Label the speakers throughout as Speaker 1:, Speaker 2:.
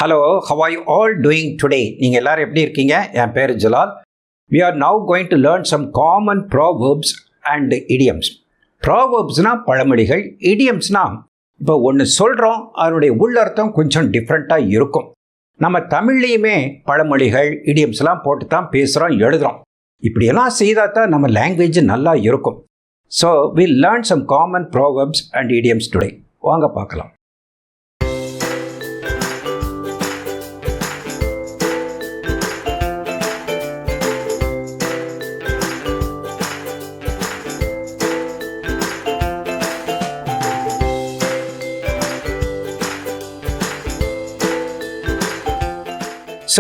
Speaker 1: Hello, how are you all doing today? நீங்கள் எல்லாரும் எப்படி இருக்கீங்க? என் பேர் Jalal. We are now going to learn some common proverbs and idioms. Proverbsனா பழமொழிகள், idiomsனா இப்போ ஒன்று சொல்கிறோம், அதனுடைய உள்ளர்த்தம் கொஞ்சம் டிஃப்ரெண்ட்டாக இருக்கும். நம்ம தமிழ்லேயுமே பழமொழிகள், இடியம்ஸ்லாம் போட்டு தான் பேசுகிறோம், எழுதுகிறோம். இப்படியெல்லாம் செய்தால் தான் நம்ம லாங்குவேஜ் நல்லா இருக்கும். So we'll learn some common proverbs and idioms today. வாங்க பார்க்கலாம்.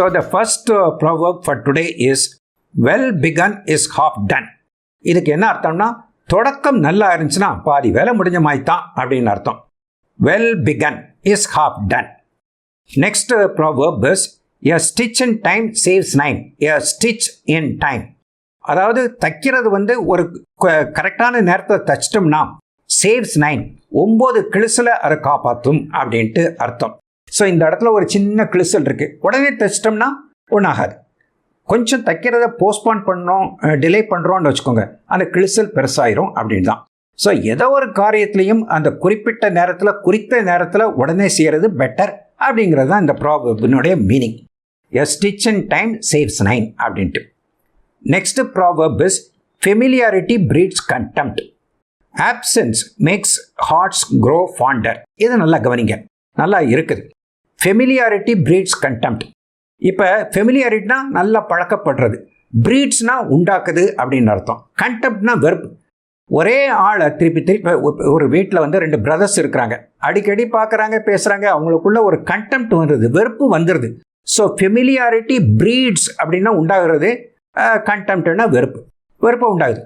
Speaker 1: So the first proverb for today is well begun is half done. இதுக்கு என்ன அர்த்தம்னா தொடக்கம் நல்லா இருந்துச்சுன்னா பாதி வேலை முடிஞ்ச மாதிரி தான் அப்படின்னு அர்த்தம். Well begun is half done. Next proverb is a stitch in time saves nine. A stitch in time. அதாவது தைக்கிறது ஒரு கரெக்டான நேரத்தை தைச்சிட்டோம்னா saves nine. 9 கிழிசலை அதை காப்பாற்றும் அப்படின்ட்டு அர்த்தம். ஸோ இந்த இடத்துல ஒரு சின்ன கிழிசல் இருக்குது, உடனே தைச்சிட்டோம்னா ஒன்றாகாது. கொஞ்சம் தைக்கிறத போஸ்ட்பான் பண்ணோம், டிலே பண்ணுறோன்னு வச்சுக்கோங்க, அந்த கிழிசல் பெருசாயிரும் அப்படின்னு தான். ஸோ ஏதோ ஒரு காரியத்திலையும் அந்த குறிப்பிட்ட நேரத்தில் உடனே செய்கிறது பெட்டர் அப்படிங்கிறது தான் இந்த ப்ராவர்பினுடைய meaning. A stitch in time saves nine அப்படின்ட்டு. Next proverb is familiarity breeds contempt. Absence makes hearts grow fonder. இது நல்லா கவனிங்க, நல்லா இருக்குது. Familiarity breeds contempt. இப்போ ஃபெமிலியாரிட்டினா நல்லா பழக்கப்படுறது, பிரீட்ஸ்னா உண்டாக்குது அப்படின்னு அர்த்தம். கண்டெம்ட்னா வெறுப்பு. ஒரே ஆளை திருப்பி ஒரு வீட்டில் 2 பிரதர்ஸ் இருக்கிறாங்க, அடிக்கடி பார்க்குறாங்க, பேசுகிறாங்க, அவங்களுக்குள்ள ஒரு கண்டெம்ட் வந்துடுது, வெறுப்பு வந்துடுது. ஸோ ஃபெமிலியாரிட்டி பிரீட்ஸ் அப்படின்னா உண்டாகிறது, கண்டெம்ட்னா வெறுப்பு உண்டாகுது.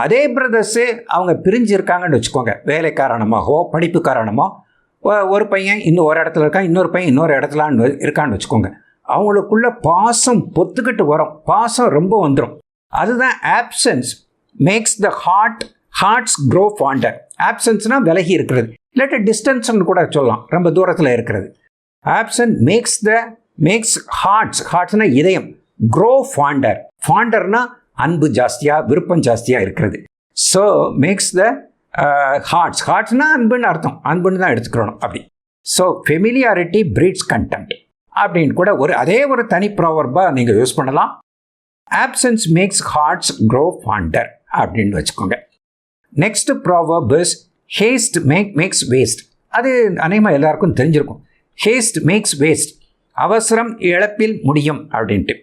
Speaker 1: அதே பிரதர்ஸு அவங்க பிரிஞ்சு இருக்காங்கன்னு வச்சுக்கோங்க, வேலை காரணமாகவோ படிப்பு காரணமோ, ஒரு பையன் இன்னும் ஒரு இடத்துல இருக்கான், இன்னொரு பையன் இன்னொரு இடத்துல இருக்கான்னு வச்சுக்கோங்க, அவங்களுக்குள்ள பாசம் பொத்துக்கிட்டு வரும், பாசம் ரொம்ப வந்துடும். அதுதான் absence makes the hearts grow fonder. ஆப்சன்ஸ்னால் விலகி இருக்கிறது, இல்லாட்டி டிஸ்டன்ஸ்ன்னு கூட சொல்லலாம், ரொம்ப தூரத்தில் இருக்கிறது. ஆப்சன்ட் மேக்ஸ் ஹார்ட்ஸ்னால் இதயம், க்ரோ ஃபாண்டர். ஃபாண்டர்னா அன்பு ஜாஸ்தியாக, விருப்பம் ஜாஸ்தியாக இருக்கிறது. ஸோ மேக்ஸ் த ஹார்ட்ஸ்னா அன்புன்னு அர்த்தம், அன்புன்னு தான் எடுத்துக்கிறோம் அப்படி. ஸோ ஃபெமிலியாரிட்டி பிரீட்ஸ் கண்டெம்ட் அப்படின்னு கூட அதே ஒரு தனி ப்ராவர்பாக நீங்கள் யூஸ் பண்ணலாம். Absence makes hearts grow fonder அப்படின்னு வச்சுக்கோங்க. Next proverb is haste makes waste. அது அநேகமாக எல்லாருக்கும் தெரிஞ்சிருக்கும். ஹேஸ்ட் மேக்ஸ் வேஸ்ட், அவசரம் இழப்பில் முடியும் அப்படின்ட்டு.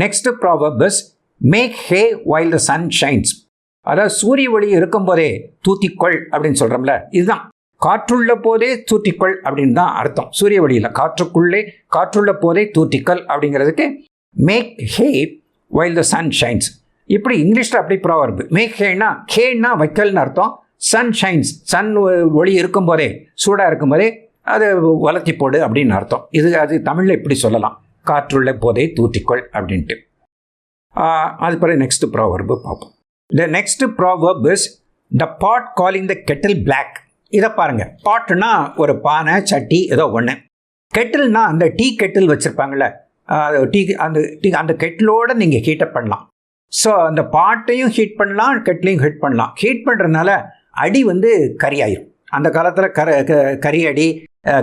Speaker 1: Next proverb is make hay while the sun shines. அதாவது சூரிய ஒளி இருக்கும்போதே தூத்திக்கொள் அப்படின்னு சொல்கிறோம்ல, இதுதான் காற்றுள்ள போதே தூத்திக்கொள் அப்படின்னு தான் அர்த்தம். சூரிய ஒளியில் காற்றுள்ள போதே தூத்திக்கொள் அப்படிங்கிறதுக்கு make hay while the sun shines. இப்படி இங்கிலீஷில் அப்படி ப்ராவர்பு. மேக் ஹேன்னா வைக்கல்னு அர்த்தம். சன் ஷைன்ஸ், சன் ஒளி இருக்கும்போதே, சூடாக இருக்கும்போதே அது வளர்த்தி போடு அப்படின்னு அர்த்தம். அது தமிழில் இப்படி சொல்லலாம், காற்றுள்ள போதே தூத்திக்கொள் அப்படின்ட்டு. அது பிறகு நெக்ஸ்ட் ப்ராவர்பு பார்ப்போம். The next proverb is the pot calling the kettle black. இதை பாருங்க, பாட்டுனா ஒரு பானை சட்டி ஏதோ ஒன்று, கெட்டில்னா அந்த டீ கெட்டில் வச்சுருப்பாங்கள்ல, அந்த கெட்டிலோடு நீங்கள் ஹீட்டப் பண்ணலாம். ஸோ அந்த பாட்டையும் ஹீட் பண்ணலாம், கெட்டிலையும் ஹீட் பண்ணலாம். ஹீட் பண்ணுறதுனால அடி கறி ஆயிரும். அந்த காலத்தில்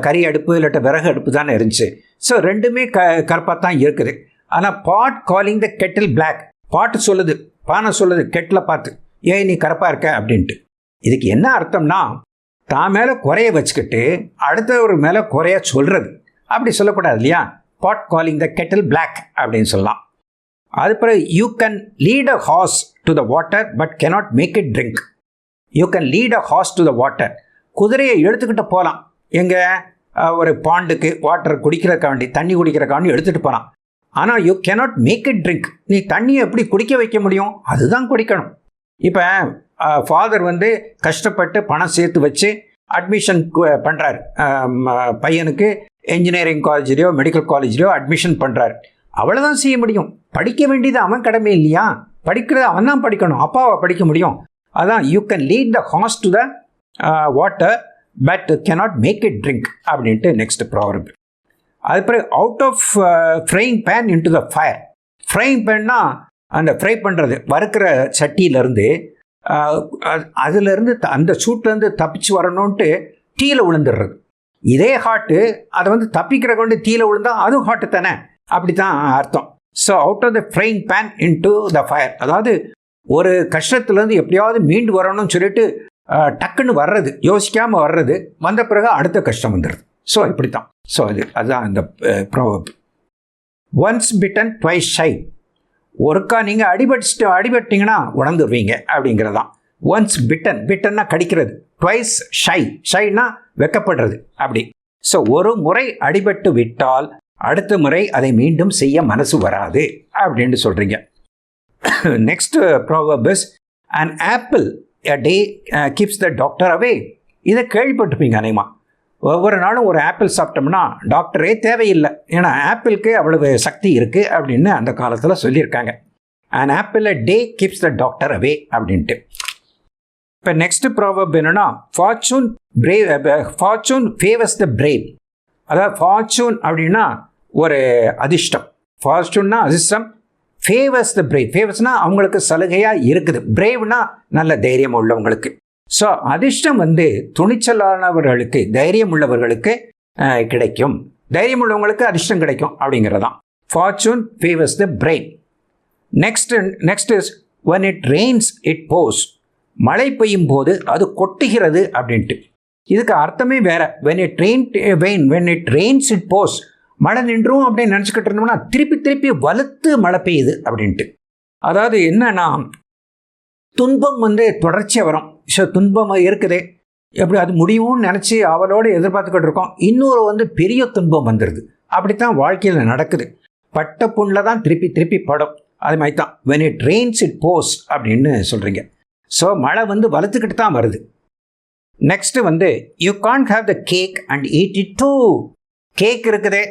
Speaker 1: கறி அடுப்பு இல்லாட்ட விறகு அடுப்பு தானே இருந்துச்சு. ஸோ ரெண்டுமே கருப்பாக தான் இருக்குது. ஆனால் பாட் காலிங் த கெட்டில் பிளாக், பாட்டு சொல்லுது, பானை சொல்லுது கெட்டில் பார்த்து, ஏன் நீ கருப்பாக இருக்க அப்படின்ட்டு. இதுக்கு என்ன அர்த்தம்னா, தான் மேலே குறைய வச்சுக்கிட்டு அடுத்தவர் மேலே குறைய சொல்கிறது, அப்படி சொல்லக்கூடாது இல்லையா. Pot calling the kettle black அப்படின்னு சொல்லலாம். அது பிறகு you can lead a horse to the water but cannot make it drink. You can lead a horse to the water. குதிரையை எடுத்துக்கிட்டு போகலாம், எங்கே ஒரு பாண்டுக்கு வாட்டர் குடிக்கிறக்காண்டி, தண்ணி குடிக்கிறக்காண்டி எடுத்துகிட்டு போகலாம். ஆனால் you cannot make it drink. நீ தண்ணியை எப்படி குடிக்க வைக்க முடியும்? அதுதான் குடிக்கணும். இப்போ ஃபாதர் கஷ்டப்பட்டு பணம் சேர்த்து வச்சு அட்மிஷன் பண்ணுறாரு, பையனுக்கு இன்ஜினியரிங் காலேஜ்லேயோ மெடிக்கல் காலேஜ்லேயோ அட்மிஷன் பண்ணுறாரு. அவ்வளோதான் செய்ய முடியும். படிக்க வேண்டியது அவன் கடமை இல்லையா? படிக்கிறது அவன் தான் படிக்கணும், அப்பாவை படிக்க முடியும். அதான் you can lead the horse to the water but cannot make it drink அப்படின்ட்டு நெக்ஸ்ட் ப்ராவர்ப். அது பிறகு out of frying pan into the fire. Frying பேன்னா அந்த ஃப்ரை பண்ணுறது, வறுக்கிற சட்டியிலேருந்து அதுலேருந்து அந்த சூட்லேருந்து தப்பிச்சு வரணுன்ட்டு தீயில விழுந்துடுறது. இதே ஹாட்டு அதை வந்து தப்பிக்கிற கொண்டு தீயில விழுந்தா அதுவும் ஹாட்டு தானே, அப்படி தான் அர்த்தம். So out of the frying pan into the fire, அதாவது ஒரு கஷ்டத்துலேருந்து எப்படியாவது மீண்டு வரணும்னு சொல்லிட்டு டக்குன்னு வர்றது, யோசிக்காமல் வர்றது, வந்த பிறகு அடுத்த கஷ்டம் வந்துடுது. ஸோ இப்படி தான். ஸோ அதுதான் இந்த proverb. Once bitten twice shy. ஒருக்கா நீங்கள் அடிபட்டிங்கன்னா உணர்ந்துருவீங்க அப்படிங்கிறதான். ஒன்ஸ் பிட்டன், பிட்டன்னா கடிக்கிறது, ட்வைஸ் ஷை, ஷைனா வெக்கப்படுறது அப்படி. ஸோ ஒரு முறை அடிபட்டு விட்டால் அடுத்த முறை அதை மீண்டும் செய்ய மனசு வராது அப்படின்னு சொல்கிறீங்க. Next proverb is an apple a day keeps the doctor away. இதை கேள்விப்பட்டிருப்பீங்க அநேகமா. ஒவ்வொரு நாளும் ஒரு ஆப்பிள் சாப்பிட்டோம்னா டாக்டரே தேவையில்லை, ஏன்னா ஆப்பிளுக்கு அவ்வளவு சக்தி இருக்குது அப்படின்னு அந்த காலத்தில் சொல்லியிருக்காங்க. an apple a day keeps the doctor away அப்படின்ட்டு. இப்போ நெக்ஸ்ட் ப்ராவர்ப் என்னன்னா, ஃபார்ச்சூன் ஃபேவர்ஸ் த பிரேவ். அதாவது ஃபார்ச்சூன் அப்படின்னா ஒரு அதிர்ஷ்டம், ஃபார்ச்சூன்னா அதிர்ஷ்டம், ஃபேவர்ஸ் த பிரேவ், ஃபேவர்ஸ்னா அவங்களுக்கு சலுகையாக இருக்குது, பிரேவ்னா நல்ல தைரியம் உள்ளவங்களுக்கு. ஸோ அதிர்ஷ்டம் வந்து துணிச்சலானவர்களுக்கு, தைரியம் உள்ளவர்களுக்கு கிடைக்கும், தைரியம் உள்ளவங்களுக்கு அதிர்ஷ்டம் கிடைக்கும் அப்படிங்கிறதான். Fortune favours the brave. Next is when it rains it pours. மழை பெய்யும் போது அது கொட்டுகிறது அப்படின்ட்டு. இதுக்கு அர்த்தமே வேற. when it rains it pours, மழை நின்றும் அப்படின்னு நினச்சிக்கிட்டு இருந்தோம்னா திருப்பி வலுத்து மழை பெய்யுது அப்படின்ட்டு. அதாவது என்னன்னா, துன்பம் வந்து தொடர்ச்சியாக வரும். ஸோ துன்பம் இருக்குதே, எப்படி அது முடியும்னு நினச்சி அவளோடு எதிர்பார்த்துக்கிட்டு இருக்கோம், இன்னொரு வந்து பெரிய துன்பம் வந்துடுது. அப்படித்தான் வாழ்க்கையில் நடக்குது. பட்ட புண்ணில் தான் திருப்பி படும். அது மாதிரி தான் when it rains it pours அப்படின்னு சொல்கிறீங்க. ஸோ மழை வந்து வளர்த்துக்கிட்டு தான் வருது. நெக்ஸ்ட்டு வந்து you can't have the cake and eat it too. Cake இருக்குதே,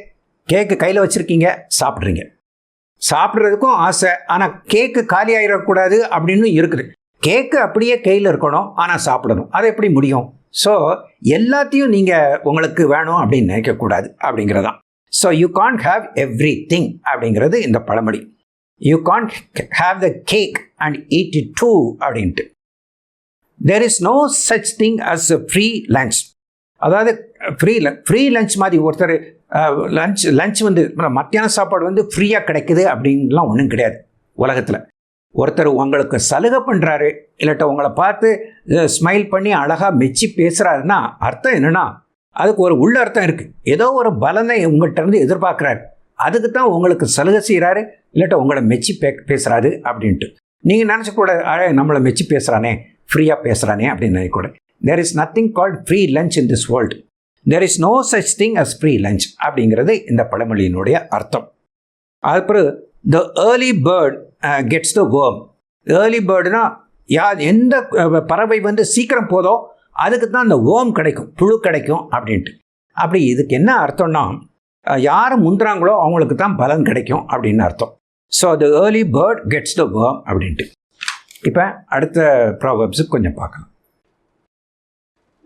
Speaker 1: கேக்கு கையில் வச்சுருக்கீங்க, சாப்பிட்றீங்க, சாப்பிட்றதுக்கும் ஆசை, ஆனால் கேக்கு காலி ஆகிடக்கூடாது அப்படின்னு இருக்குது. கேக்கு அப்படியே கையில் இருக்கணும், ஆனால் சாப்பிடணும், அது எப்படி முடியும்? ஸோ எல்லாத்தையும் நீங்கள் உங்களுக்கு வேணும் அப்படின்னு நினைக்கக்கூடாது அப்படிங்கிறதான். So you can't have every thing அப்படிங்கிறது இந்த பழமொழி. You can't have the cake and eat it too அப்படின்ட்டு. there is no such thing as a free lunch. அதாவது ஃப்ரீ லஞ்ச் மாதிரி ஒருத்தர் லஞ்ச் வந்து மத்தியான சாப்பாடு வந்து ஃப்ரீயாக கிடைக்குது அப்படின்லாம் ஒன்றும் கிடையாது உலகத்தில். ஒருத்தர் உங்களுக்கு சலுகை பண்ணுறாரு, இல்லாட்ட உங்களை பார்த்து ஸ்மைல் பண்ணி அழகாக மெச்சி பேசுகிறாருன்னா அர்த்தம் என்னென்னா, அதுக்கு ஒரு உள்ள அர்த்தம் இருக்குது. ஏதோ ஒரு பலனை உங்கள்கிட்ட இருந்து எதிர்பார்க்குறாரு, அதுக்கு தான் உங்களுக்கு சலுகை செய்கிறாரு, இல்லாட்ட உங்களை மெச்சி பேசுகிறாரு அப்படின்ட்டு. நீங்கள் நினச்சக்கூட நம்மளை மெச்சி பேசுகிறானே, ஃப்ரீயாக பேசுகிறானே அப்படின்னு நினைக்கூட. there is nothing called free lunch in this world. there is no such thing as free lunch அப்படிங்கிறது இந்த பழமொழியினுடைய அர்த்தம். அதுக்கப்புறம் the early bird gets the worm. early birdனா எந்த பறவை வந்து சீக்கிரம் போதோ அதுக்கு தான் அந்த worm கிடைக்கும், புழு கிடைக்கும் அப்படின்ட்டு. அப்படி இதுக்கு என்ன அர்த்தம்னா, யார் முந்துறாங்களோ அவங்களுக்கு தான் பலன் கிடைக்கும் அப்படின்னு அர்த்தம். So the early bird gets the worm அப்படின்ட்டு. இப்போ அடுத்த ப்ராவர்ப்ஸுக்கு கொஞ்சம் பார்க்கலாம்.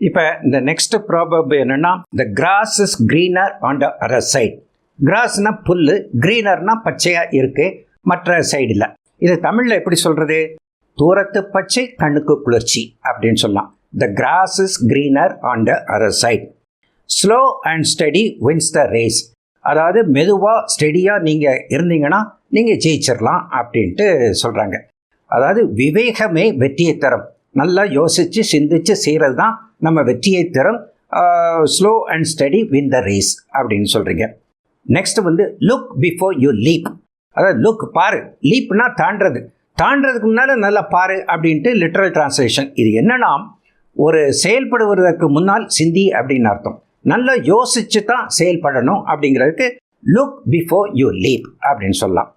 Speaker 1: இப்போ இந்த நெக்ஸ்ட் ப்ராவர்ப் என்னென்னா, the grass is greener on the other side. கிராஸ்னா புல், க்ரீனர்னா பச்சையாக இருக்குது மற்ற சைடில். இது தமிழில் எப்படி சொல்கிறது? தூரத்து பச்சை கண்ணுக்கு குளிர்ச்சி அப்படின்னு சொல்லலாம். the grass is greener on the other side. slow and steady wins the race. அதாவது மெதுவாக ஸ்டெடியாக நீங்கள் இருந்தீங்கன்னா நீங்கள் ஜெயிச்சிடலாம் அப்படின்ட்டு சொல்கிறாங்க. அதாவது விவேகமே வெற்றியை தரும். நல்லா யோசித்து சிந்தித்து செய்கிறது தான் நம்ம வெற்றியை தரும். Slow and study win the race அப்படின்னு சொல்கிறீங்க. நெக்ஸ்ட் வந்து லுக் பிஃபோர் யூ லீப். அதாவது லுக் பாரு, லீப்னா தாண்டதுக்கு முன்னால் நல்லா பாரு அப்படின்ட்டு லிட்ரல் டிரான்ஸ்லேஷன். இது என்னன்னா, ஒரு செயல்படுவதற்கு முன்னால் சிந்தி அப்படின்னு அர்த்தம். நல்லா யோசிச்சு தான் செயல்படணும் அப்படிங்கிறதுக்கு லுக் பிஃபோர் யூ லீப் அப்படின்னு சொல்லலாம்.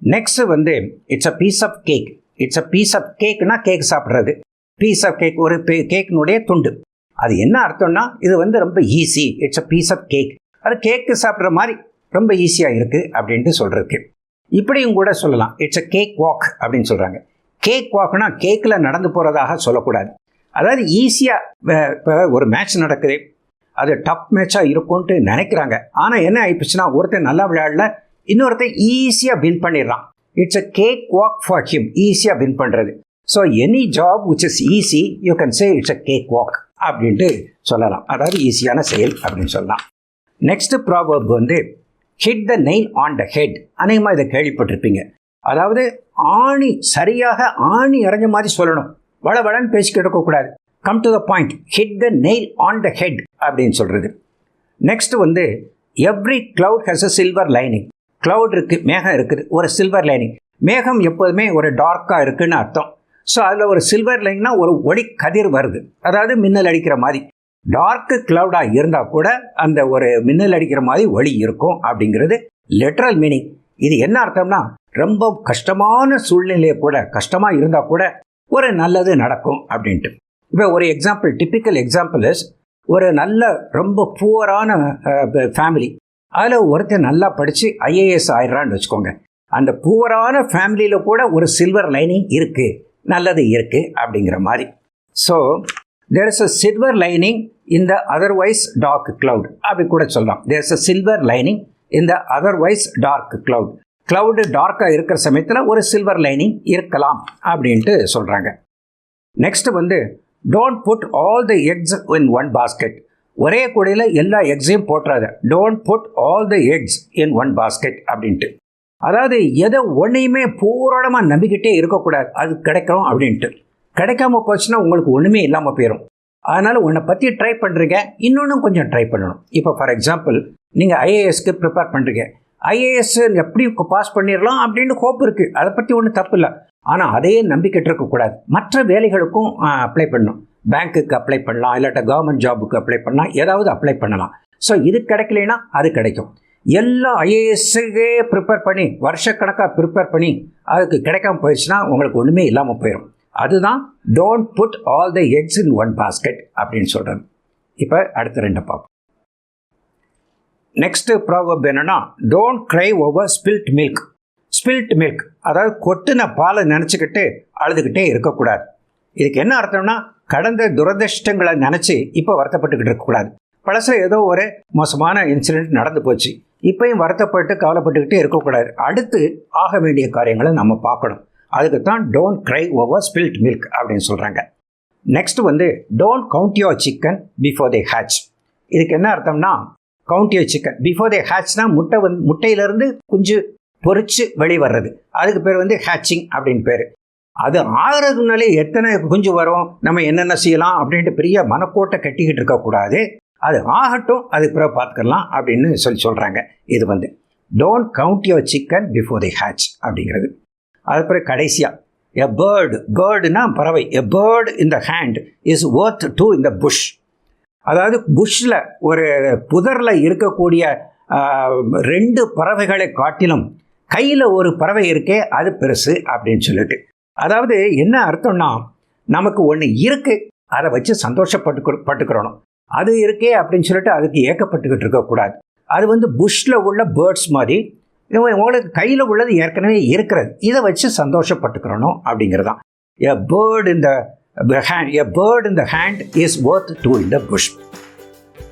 Speaker 1: நெக்ஸ்ட் வந்து it's a piece of cake. It's a piece of கேக்னா கேக் சாப்பிட்றது, பீஸ் ஆஃப் கேக் ஒரு கேக்கினுடைய துண்டு. அது என்ன அர்த்தம்னா, இது வந்து ரொம்ப easy, it's a piece of cake, அது கேக்கு சாப்பிட்ற மாதிரி ரொம்ப ஈஸியாக இருக்குது அப்படின்ட்டு சொல்கிறதுக்கு. இப்படியும் கூட சொல்லலாம், இட்ஸ் அ கேக் வாக் அப்படின்னு சொல்கிறாங்க. கேக் வாக்னா கேக்கில் நடந்து போகிறதாக சொல்லக்கூடாது. அதாவது ஈஸியாக இப்போ ஒரு மேட்ச் நடக்குது, அது டஃப் மேட்சாக இருக்கும்ன்ட்டு நினைக்கிறாங்க. ஆனால் என்ன ஆயிடுச்சுன்னா ஒருத்தர் நல்லா விளையாடல, இன்னொருத்தர் ஈஸியாக வின் பண்ணிடுறான். It's a cake walk for him, ஈஸியாக வின் பண்ணுறது. So any job which is easy you can say it's a cake walk அப்படின்ட்டு சொல்லலாம். அதாவது ஈஸியான செயல் அப்படின்னு சொல்லலாம். நெக்ஸ்ட் ப்ராவர்ப் வந்து hit the nail on the head. அநேகமாக இதை கேள்விப்பட்டிருப்பீங்க. அதாவது ஆணி சரியாக ஆணி அரைஞ்ச மாதிரி சொல்லணும், வளவளன்னு பேசிக்கிட்டு இருக்கக்கூடாது. Come to the point, hit the nail on the head அப்படின்னு சொல்கிறது. நெக்ஸ்ட் வந்து every cloud has a silver lining. Cloud இருக்குது, மேகம் இருக்குது, ஒரு சில்வர் லைனிங். மேகம் எப்போதுமே ஒரு டார்க்காக இருக்குதுன்னு அர்த்தம். ஸோ அதில் ஒரு சில்வர் லைன்னா ஒரு ஒளி கதிர் வருது, அதாவது மின்னல் அடிக்கிற மாதிரி. டார்க்கு கிளவுடாக இருந்தால் கூட அந்த ஒரு மின்னல் அடிக்கிற மாதிரி ஒளி இருக்கும் அப்படிங்கிறது லிட்ரல் மீனிங். இது என்ன அர்த்தம்னா ரொம்ப கஷ்டமான சூழ்நிலையை கூட, கஷ்டமாக இருந்தால் கூட ஒரு நல்லது நடக்கும் அப்படின்ட்டு. இப்போ ஒரு எக்ஸாம்பிள், டிப்பிக்கல் எக்ஸாம்பிள் இஸ் ஒரு நல்ல ரொம்ப புவரான ஃபேமிலி. அதில் ஒருத்தர் நல்லா படித்து ஐஏஎஸ் ஆயிடுறான்னு வச்சுக்கோங்க. அந்த புவரான ஃபேமிலியில் கூட ஒரு சில்வர் லைனிங் இருக்குது, நல்லது இருக்குது அப்படிங்கிற மாதிரி. So there is a silver lining in the otherwise dark cloud அப்படி கூட சொல்லலாம். There is a silver lining in the otherwise dark cloud. Cloud டார்க்காக இருக்கிற சமயத்தில் ஒரு சில்வர் லைனிங் இருக்கலாம் அப்படின்ட்டு சொல்கிறாங்க. நெக்ஸ்ட் வந்து don't put all the eggs in one basket. ஒரே கூடையில் எல்லா எக்ஸையும் போட்டுறாத. Don't put all the eggs in one basket அப்படின்ட்டு. அதாவது எதை ஒன்றையுமே பூரணமாக நம்பிக்கிட்டே இருக்கக்கூடாது, அது கிடைக்கும் அப்படின்ட்டு. கிடைக்காம போச்சுன்னா உங்களுக்கு ஒன்றுமே இல்லாமல் போயிடும். அதனால் உன்னை பற்றி ட்ரை பண்ணுறீங்க, இன்னொன்றும் கொஞ்சம் ட்ரை பண்ணணும். இப்போ ஃபார் எக்ஸாம்பிள் நீங்கள் ஐஏஎஸ்க்கு ப்ரிப்பேர் பண்ணுறீங்க. ஐஏஎஸ் எப்படி பாஸ் பண்ணிடலாம் அப்படின்னு ஹோப் இருக்குது, அதை பற்றி ஒன்றும் தப்பு இல்லை. ஆனால் அதையே நம்பிக்கிட்டு இருக்கக்கூடாது. மற்ற வேலைகளுக்கும் அப்ளை பண்ணணும். பேங்க்குக்கு அப்ளை பண்ணலாம், இல்லாட்ட கவர்மெண்ட் ஜாபுக்கு அப்ளை பண்ணலாம், ஏதாவது அப்ளை பண்ணலாம். ஸோ இது கிடைக்கலைன்னா அது கிடைக்கும். எல்லா ஐஏஎஸ்ஸுக்கே ப்ரிப்பேர் பண்ணி வருஷக்கணக்காக ப்ரிப்பேர் பண்ணி அதுக்கு கிடைக்காம போயிடுச்சுன்னா உங்களுக்கு ஒன்றுமே இல்லாமல் போயிடும். அதுதான் don't put all the eggs in one basket அப்படின்னு சொல்கிறது. இப்போ அடுத்த ரெண்டு பார்ப்போம். நெக்ஸ்ட்டு ப்ராவர்ப் என்னென்னா don't cry over spilt milk. Spilt milk அதாவது கொட்டின பாலை நினச்சிக்கிட்டு அழுதுகிட்டே இருக்கக்கூடாது. இதுக்கு என்ன அர்த்தம்னா கடந்த துரதிர்ஷ்டங்களை நினச்சி இப்போ வருத்தப்பட்டுக்கிட்டு இருக்கக்கூடாது. பழசில் ஏதோ ஒரு மோசமான இன்சிடெண்ட் நடந்து போச்சு, இப்போயும் வருத்தப்பட்டு கவலைப்பட்டுக்கிட்டே இருக்கக்கூடாது. அடுத்து ஆக வேண்டிய காரியங்களை நம்ம பார்க்கணும். அதுக்கு தான் don't cry over spilt milk அப்படின்னு சொல்கிறாங்க. நெக்ஸ்ட் வந்து don't count your chicken before they hatch. இதுக்கு என்ன அர்த்தம்னா count your chicken before they ஹேட்ச்னா முட்டையிலேருந்து குஞ்சு பொறிச்சு வெளிவர்றது, அதுக்கு பேர் வந்து ஹேட்சிங் அப்படின்னு பேர். அது ஆகிறதுனாலே எத்தனை குஞ்சு வரும், நம்ம என்னென்ன செய்யலாம் அப்படின்ட்டு பெரிய மனக்கோட்டை கட்டிக்கிட்டு இருக்கக்கூடாது. அது ஆகட்டும், அதுக்கு பிறகு பார்த்துக்கலாம் அப்படின்னு சொல்கிறாங்க. இது வந்து don't count your chicken before the hatch அப்படிங்கிறது. அதுக்கப்புறம் கடைசியாக எ பேர்டுனா பறவை. A bird in the hand is worth two in the bush. அதாவது புஷ்ஷில் ஒரு புதரில் இருக்கக்கூடிய 2 பறவைகளை காட்டிலும் கையில் ஒரு பறவை இருக்கே அது பெருசு அப்படின்னு சொல்லிட்டு. அதாவது என்ன அர்த்தம்னா நமக்கு ஒன்று இருக்குது, அதை வச்சு சந்தோஷப்பட்டுக்கிறணும். அது இருக்கே அப்படின்னு சொல்லிட்டு அதுக்கு ஏக்கப்பட்டுக்கிட்டு இருக்கக்கூடாது. அது வந்து புஷ்ஷில் உள்ள பேர்ட்ஸ் மாதிரி உங்களுக்கு கையில் உள்ளது ஏற்கனவே இருக்கிறது, இதை வச்சு சந்தோஷப்பட்டுக்கிறணும் அப்படிங்கிறதான். A bird in the hand is worth two in the bush.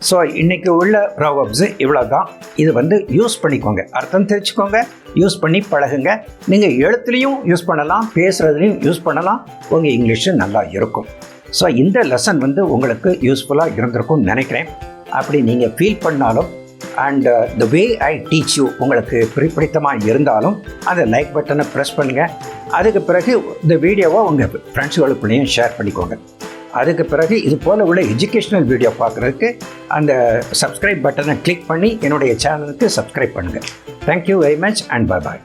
Speaker 1: So இன்றைக்கி உள்ள ப்ராவர்ப்ஸு இவ்வளோ தான். இது வந்து யூஸ் பண்ணிக்கோங்க, அர்த்தம் தெரிஞ்சுக்கோங்க, யூஸ் பண்ணி பழகுங்க. நீங்கள் எழுத்துலேயும் யூஸ் பண்ணலாம், பேசுகிறதுலையும் யூஸ் பண்ணலாம், உங்கள் இங்கிலீஷும் நல்லா இருக்கும். ஸோ இந்த லெசன் வந்து உங்களுக்கு யூஸ்ஃபுல்லாக இருந்திருக்கும்னு நினைக்கிறேன். அப்படி நீங்கள் ஃபீல் பண்ணாலும் and the way I teach you உங்களுக்கு பிடித்தமாக இருந்தாலும் அந்த லைக் பட்டனை ப்ரெஸ் பண்ணுங்கள். அதுக்கு பிறகு இந்த வீடியோவை உங்கள் ஃப்ரெண்ட்ஸுகளுக்குள்ளேயும் ஷேர் பண்ணிக்கோங்க. அதுக்கு பிறகு இது போல் உள்ள எஜுகேஷ்னல் வீடியோ பார்க்குறதுக்கு அந்த சப்ஸ்கிரைப் பட்டனை கிளிக் பண்ணி என்னுடைய சேனலுக்கு சப்ஸ்கிரைப் பண்ணுங்கள். Thank you very much and bye bye.